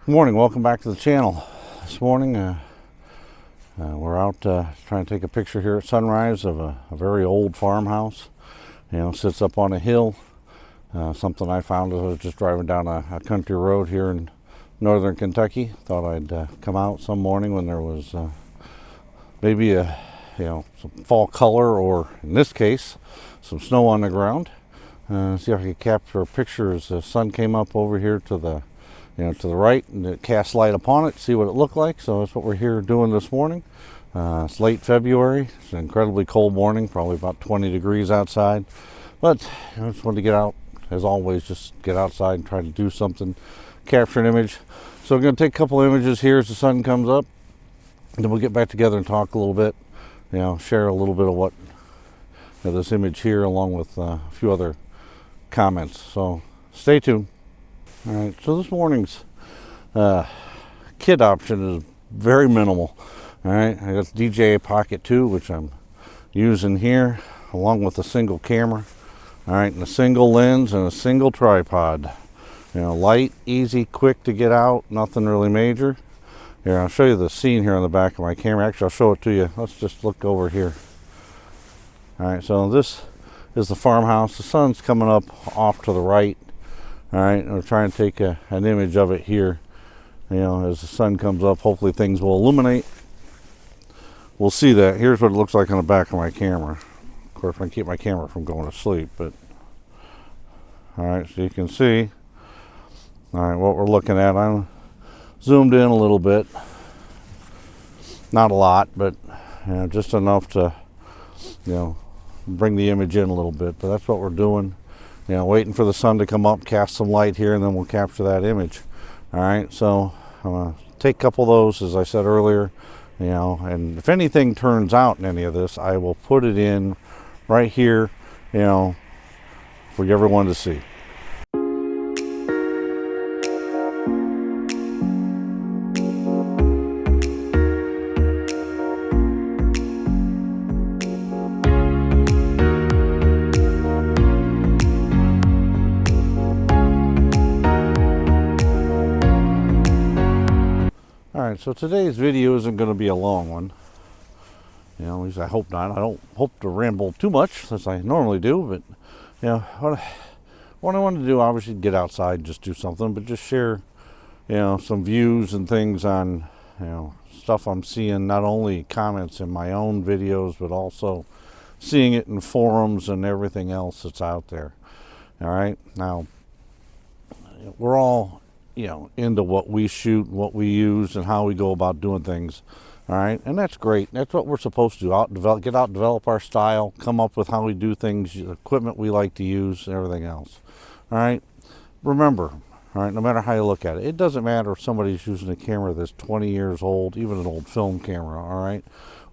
Good morning, welcome back to the channel. This morning we're out trying to take a picture here at sunrise of a very old farmhouse. You know, sits up on a hill. Something I found as I was just driving down a country road here in northern Kentucky. Thought I'd come out some morning when there was maybe some fall color, or in this case some snow on the ground. See if I could capture a picture as the sun came up over here to the right, and it cast light upon it, see what it looked like. So that's what we're here doing this morning. It's late February. It's an incredibly cold morning, probably about 20 degrees outside. But I just wanted to get out, as always, just get outside and try to do something, capture an image. So we're going to take a couple images here as the sun comes up, and then we'll get back together and talk a little bit, share a little bit of what this image here, along with a few other comments. So stay tuned. All right, so this morning's kit option is very minimal. All right, I got the DJI Pocket 2, which I'm using here, along with a single camera. All right, and a single lens and a single tripod. Light, easy, quick to get out, nothing really major. Here, I'll show you the scene here on the back of my camera. Actually, I'll show it to you. Let's just look over here. All right, so this is the farmhouse. The sun's coming up off to the right. All right, we're trying to take an image of it here. As the sun comes up, hopefully things will illuminate. We'll see that. Here's what it looks like on the back of my camera. Of course, I keep my camera from going to sleep, but all right, so you can see. All right, what we're looking at. I'm zoomed in a little bit. Not a lot, but just enough to bring the image in a little bit. But that's what we're doing. Waiting for the sun to come up, cast some light here, and then we'll capture that image. All right, so I'm gonna take a couple of those, as I said earlier, and if anything turns out in any of this, I will put it in right here, for everyone to see. Alright, so today's video isn't going to be a long one. At least I hope not. I don't hope to ramble too much, as I normally do, but what I want to do, obviously, get outside and just do something, but just share some views and things on stuff I'm seeing, not only comments in my own videos, but also seeing it in forums and everything else that's out there. Alright, now we're all into what we shoot, what we use, and how we go about doing things. All right, and that's great. That's what we're supposed to do. Develop our style, come up with how we do things, equipment we like to use, and everything else. All right, remember, all right, no matter how you look at it, it doesn't matter if somebody's using a camera that's 20 years old, even an old film camera, all right,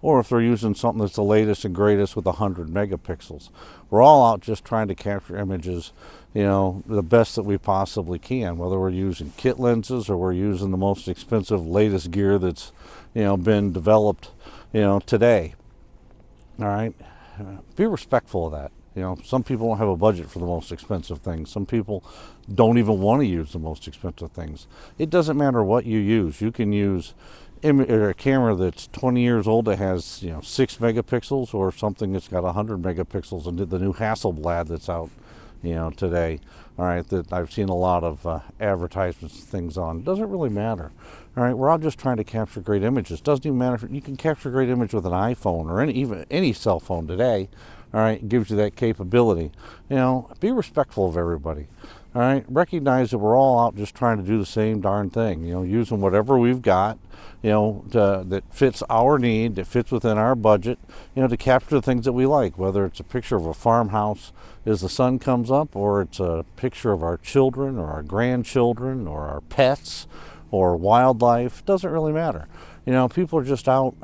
or if they're using something that's the latest and greatest with 100 megapixels. We're all out just trying to capture images, the best that we possibly can, whether we're using kit lenses or we're using the most expensive, latest gear that's, been developed, today. All right, be respectful of that. Some people don't have a budget for the most expensive things. Some people don't even want to use the most expensive things. It doesn't matter what you use. You can use a camera that's 20 years old that has 6 megapixels, or something that's got 100 megapixels, and the new Hasselblad that's out today, all right, that I've seen a lot of advertisements and things on. It doesn't really matter. All right, we're all just trying to capture great images. Doesn't even matter if you can capture a great image with an iPhone or even any cell phone today. All right, it gives you that capability. Be respectful of everybody. All right, recognize that we're all out just trying to do the same darn thing. Using whatever we've got, that fits our need, that fits within our budget, to capture the things that we like, whether it's a picture of a farmhouse as the sun comes up, or it's a picture of our children or our grandchildren or our pets or wildlife. Doesn't really matter. People are just out,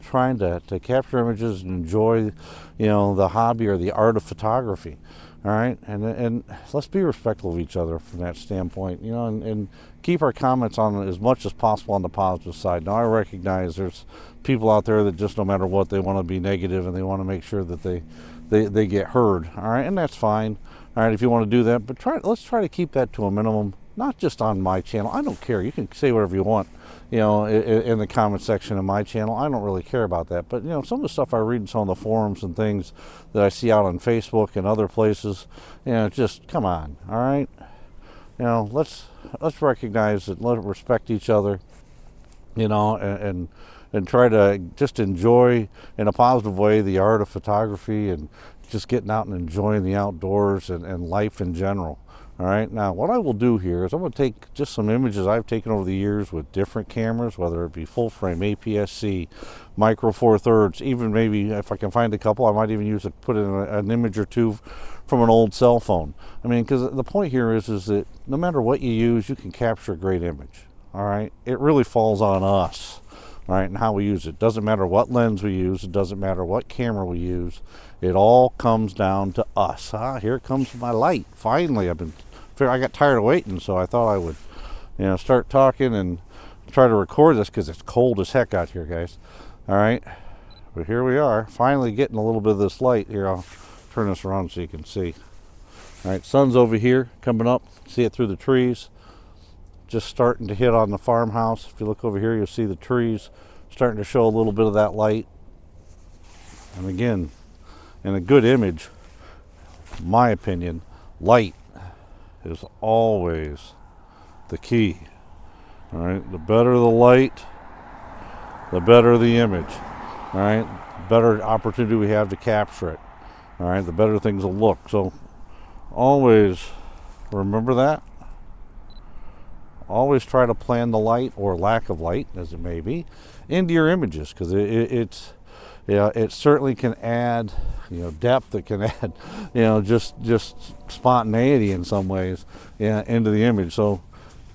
trying to capture images and enjoy, the hobby or the art of photography. All right, and let's be respectful of each other from that standpoint, and keep our comments on as much as possible on the positive side. Now, I recognize there's people out there that just, no matter what, they want to be negative and they want to make sure that they get heard. All right, and that's fine. All right, if you want to do that, but let's try to keep that to a minimum. not just on my channel. I don't care. You can say whatever you want, you know, in the comment section of my channel. I don't really care about that. But, you know, some of the stuff I read in some of the forums and things that I see out on Facebook and other places, you know, just come on, all right? You know, let's recognize it, let respect each other, you know, and try to just enjoy in a positive way the art of photography and just getting out and enjoying the outdoors and life in general. All right, now what I will do here is I'm going to take just some images I've taken over the years with different cameras, whether it be full frame, APS-C, micro four thirds, even maybe if I can find a couple, I might even use it, put in an image or two from an old cell phone. I mean, because the point here is that no matter what you use, you can capture a great image. All right, it really falls on us. All right, and how we use it. Doesn't matter what lens we use. It doesn't matter what camera we use. It all comes down to us. Here comes my light. Finally, I got tired of waiting, so I thought I would, you know, start talking and try to record this because it's cold as heck out here, guys. All right, but here we are, finally getting a little bit of this light here. I'll turn this around so you can see. All right, sun's over here coming up. See it through the trees. Just starting to hit on the farmhouse. If you look over here, you'll see the trees starting to show a little bit of that light. And again, in a good image, my opinion, light is always the key. All right, the better the light, the better the image. All right, the better opportunity we have to capture it. All right, the better things will look. So always remember that. Always try to plan the light, or lack of light as it may be, into your images, because it's, yeah, it certainly can add, you know, depth. It can add, you know, just spontaneity in some ways, yeah, into the image. So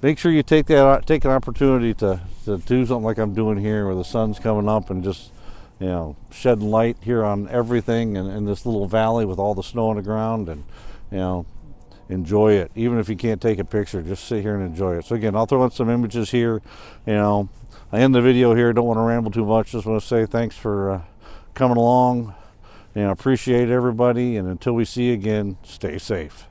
make sure you take an opportunity to do something like I'm doing here, where the sun's coming up and just, you know, shedding light here on everything in this little valley with all the snow on the ground, and, you know, enjoy it. Even if you can't take a picture, just sit here and enjoy it. So again, I'll throw in some images here. You know, I end the video here. Don't want to ramble too much. Just want to say thanks for coming along. You know, appreciate everybody. And until we see you again, stay safe.